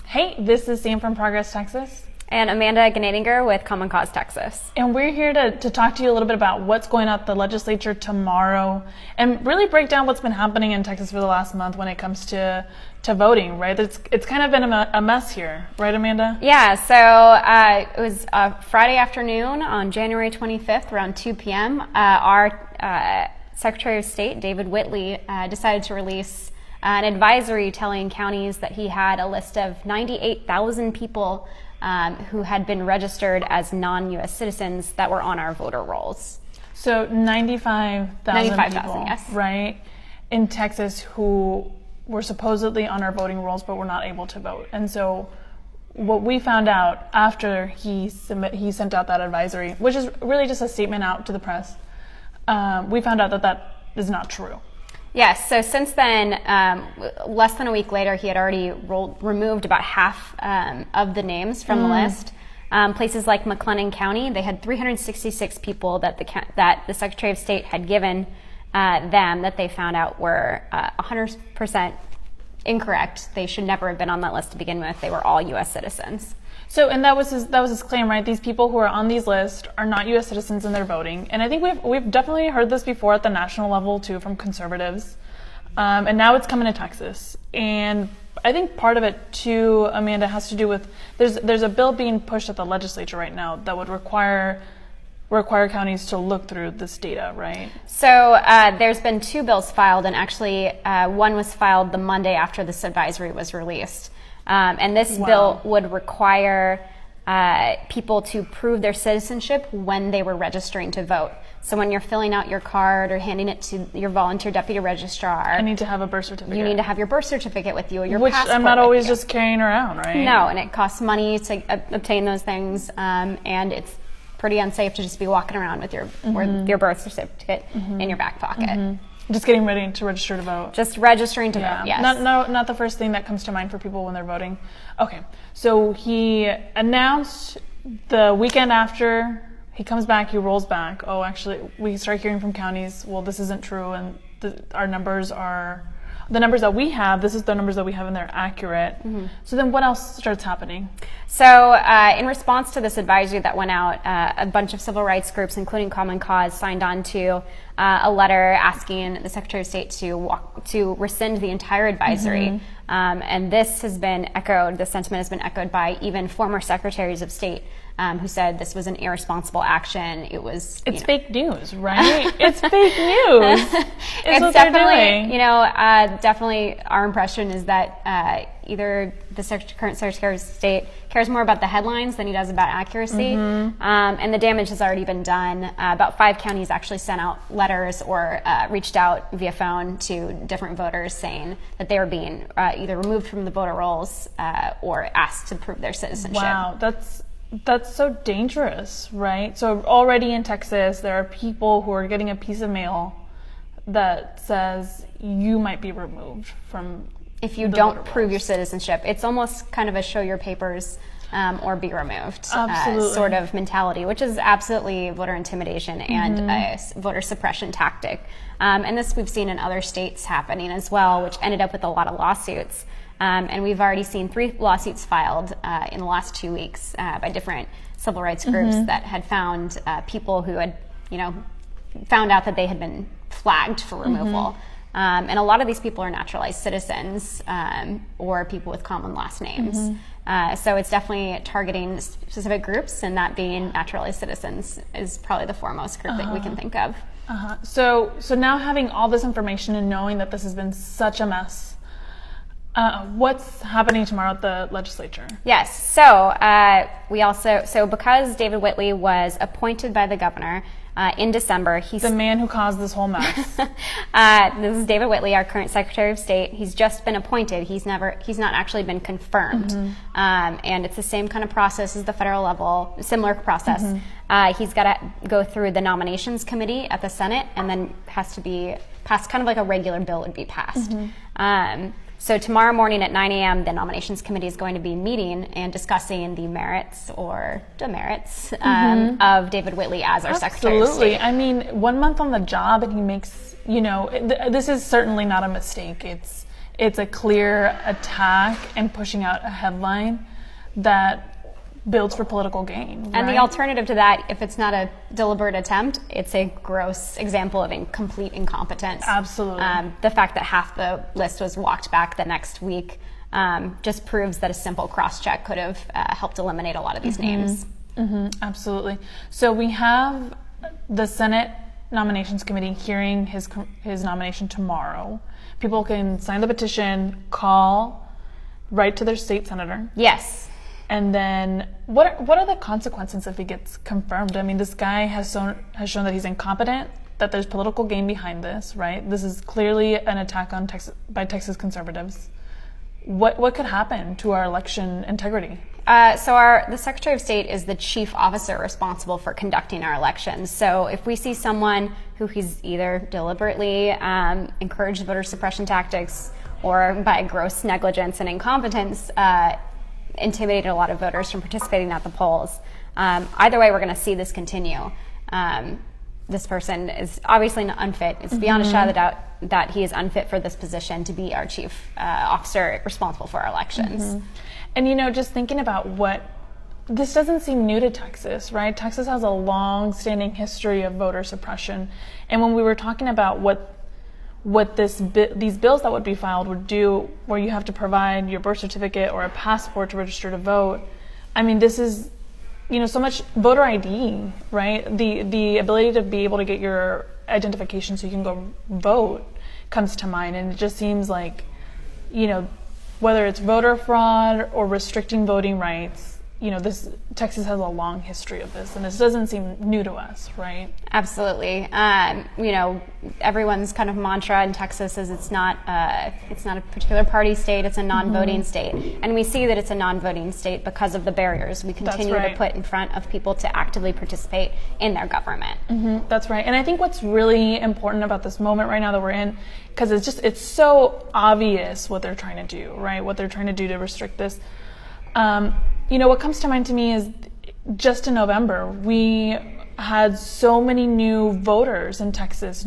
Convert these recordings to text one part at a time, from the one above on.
Hey, this is Sam from Progress, Texas. And Amanda Gnadinger with Common Cause Texas. And we're here to talk to you a little bit about what's going on at the legislature tomorrow and really break down what's been happening in Texas for the last month when it comes to voting, right? It's kind of been a mess here, right, Amanda? Yeah, so it was Friday afternoon on January 25th around 2 p.m. Our Secretary of State, David Whitley, decided to release an advisory telling counties that he had a list of 98,000 people who had been registered as non-U.S. citizens that were on our voter rolls. So 95,000 people, yes. Right, in Texas who were supposedly on our voting rolls but were not able to vote. And so what we found out after he sent out that advisory, which is really just a statement out to the press, we found out that is not true. Yes, so since then, less than a week later, he had already removed about half of the names from the list. Places like McLennan County, they had 366 people that the Secretary of State had given them that they found out were 100% incorrect. They should never have been on that list to begin with. They were all U.S. citizens. So, and that was his claim, right? These people who are on these lists are not U.S. citizens and they're voting. And I think we've definitely heard this before at the national level too from conservatives. And now it's coming to Texas. And I think part of it too, Amanda, has to do with there's a bill being pushed at the legislature right now that would require counties to look through this data, right? So there's been two bills filed, and actually one was filed the Monday after this advisory was released. And this bill would require people to prove their citizenship when they were registering to vote. So when you're filling out your card or handing it to your volunteer deputy registrar, I need to have a birth certificate. You need to have your birth certificate with you, or your Which passport. I'm not always just carrying around, right? No, and it costs money to obtain those things, and it's pretty unsafe to just be walking around with your birth certificate in your back pocket. Just getting ready to register to vote. Just registering to vote, yes. Not the first thing that comes to mind for people when they're voting. Okay, so he announced the weekend after, he comes back, he rolls back. Oh, actually, we start hearing from counties, well, this isn't true, and our numbers are, the numbers that we have, this is the numbers that we have, and they're accurate. So then what else starts happening? So in response to this advisory that went out, a bunch of civil rights groups, including Common Cause, signed on to a letter asking the Secretary of State to rescind the entire advisory. And this has been echoed, the sentiment has been echoed by even former secretaries of state who said this was an irresponsible action. It's fake news, right? It's fake news. It's definitely, definitely our impression is that either the current Secretary of State cares more about the headlines than he does about accuracy. And the damage has already been done. About 5 counties actually sent out letters or reached out via phone to different voters saying that they were being either removed from the voter rolls or asked to prove their citizenship. Wow, that's so dangerous, right? So already in Texas, there are people who are getting a piece of mail that says you might be removed from if you don't prove your citizenship. It's almost kind of a show your papers or be removed sort of mentality, which is absolutely voter intimidation and a voter suppression tactic. And this we've seen in other states happening as well, which ended up with a lot of lawsuits. And we've already seen 3 lawsuits filed in the last 2 weeks by different civil rights groups that had found people who had, found out that they had been flagged for removal. And a lot of these people are naturalized citizens or people with common last names. So it's definitely targeting specific groups, and that being naturalized citizens is probably the foremost group that we can think of. So now having all this information and knowing that this has been such a mess, what's happening tomorrow at the legislature? Yes, so because David Whitley was appointed by the governor in December, he's the man who caused this whole mess. This is David Whitley, our current Secretary of State. He's just been appointed. He's not actually been confirmed. And it's the same kind of process as the federal level, similar process. He's got to go through the nominations committee at the Senate, and then has to be passed, kind of like a regular bill would be passed. So tomorrow morning at 9 a.m., the nominations committee is going to be meeting and discussing the merits or demerits of David Whitley as our Secretary of State. Absolutely. I mean, 1 month on the job and he makes, this is certainly not a mistake. it's a clear attack and pushing out a headline that builds for political gain. Right? And the alternative to that, if it's not a deliberate attempt, it's a gross example of complete incompetence. Absolutely. The fact that half the list was walked back the next week just proves that a simple cross-check could have helped eliminate a lot of these names. Absolutely. So we have the Senate Nominations Committee hearing his nomination tomorrow. People can sign the petition, write to their state senator. Yes. And then what are the consequences if he gets confirmed? I mean, this guy has shown that he's incompetent, that there's political gain behind this, right? This is clearly an attack on by Texas conservatives. What could happen to our election integrity? So the Secretary of State is the chief officer responsible for conducting our elections. So if we see someone who he's either deliberately encouraged voter suppression tactics or by gross negligence and incompetence intimidated a lot of voters from participating at the polls, either way we're going to see this continue. This person is obviously not unfit. It's beyond a shadow of doubt that he is unfit for this position to be our chief officer responsible for our elections. And just thinking about this doesn't seem new to Texas, right? Texas has a long-standing history of voter suppression. And when we were talking about what these bills that would be filed would do, where you have to provide your birth certificate or a passport to register to vote, I mean, this is, so much voter ID, right? The ability to be able to get your identification so you can go vote comes to mind. And it just seems like, whether it's voter fraud or restricting voting rights, Texas has a long history of this, and this doesn't seem new to us, right? Absolutely. Everyone's kind of mantra in Texas is it's not a particular party state, it's a non-voting state. And we see that it's a non-voting state because of the barriers we continue to put in front of people to actively participate in their government. That's right. And I think what's really important about this moment right now that we're in, because it's so obvious what they're trying to do, right? What they're trying to do to restrict this. What comes to mind to me is just in November, we had so many new voters in Texas,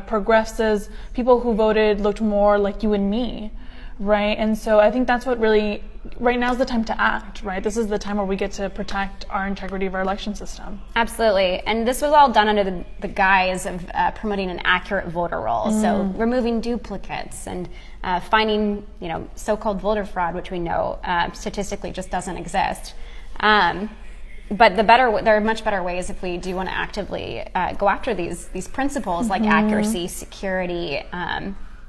progressives, people who voted looked more like you and me, right? And so I think that's what really, right now is the time to act, right? This is the time where we get to protect our integrity of our election system. Absolutely. And this was all done under the guise of promoting an accurate voter roll. So removing duplicates and finding, so-called voter fraud, which we know statistically just doesn't exist. But there are much better ways if we do want to actively go after these principles like accuracy, security,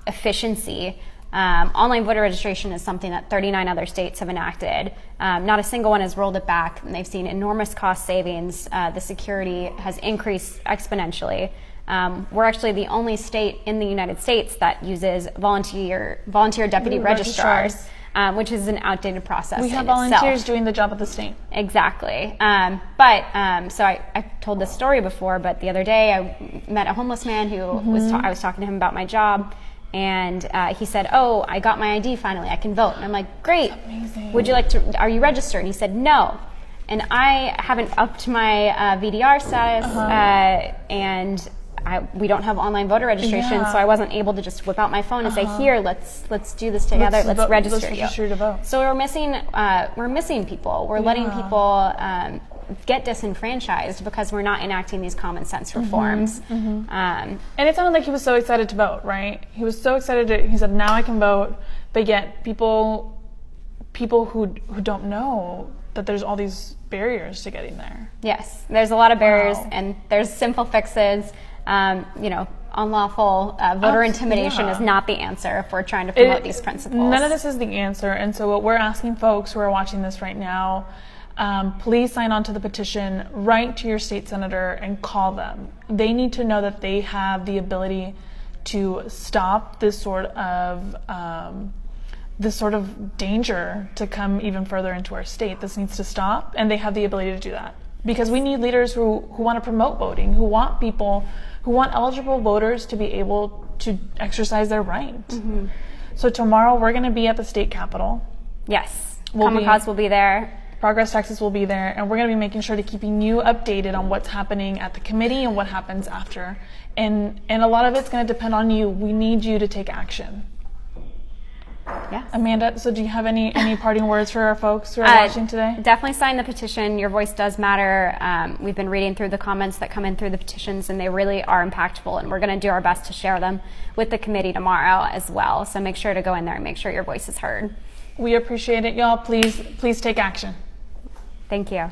efficiency. Online voter registration is something that 39 other states have enacted. Not a single one has rolled it back, and they've seen enormous cost savings. The security has increased exponentially. We're actually the only state in the United States that uses volunteer deputy registrars, which is an outdated process. We have volunteers doing the job of the state. Exactly. So I told this story before, but the other day I met a homeless man who I was talking to him about my job. And he said, "Oh, I got my ID finally. I can vote." And I'm like, "Great. Amazing. Would you like to? Are you registered?" And he said, "No." And I haven't upped my VDR status, and we don't have online voter registration, so I wasn't able to just whip out my phone and say, "Here, let's do this together. Let's register you." To vote. So we're missing people. We're letting people get disenfranchised because we're not enacting these common sense reforms. And it sounded like he was so excited to vote, right? He was so excited. He said, "Now I can vote," but yet people who don't know that there's all these barriers to getting there. Yes, there's a lot of barriers, and there's simple fixes. Unlawful voter intimidation is not the answer if we're trying to promote these principles. None of this is the answer, and so what we're asking folks who are watching this right now, please sign on to the petition, write to your state senator, and call them. They need to know that they have the ability to stop this sort of danger to come even further into our state. This needs to stop, and they have the ability to do that. Because we need leaders who want to promote voting, who want eligible voters to be able to exercise their right. So tomorrow we're going to be at the state capitol. Yes, Kamikaze will be there. Progress Texas will be there, and we're going to be making sure to keeping you updated on what's happening at the committee and what happens after. And a lot of it's going to depend on you. We need you to take action. Yes. Amanda, so do you have any parting words for our folks who are watching today? Definitely sign the petition. Your voice does matter. We've been reading through the comments that come in through the petitions, and they really are impactful, and we're going to do our best to share them with the committee tomorrow as well. So make sure to go in there and make sure your voice is heard. We appreciate it, y'all. Please take action. Thank you.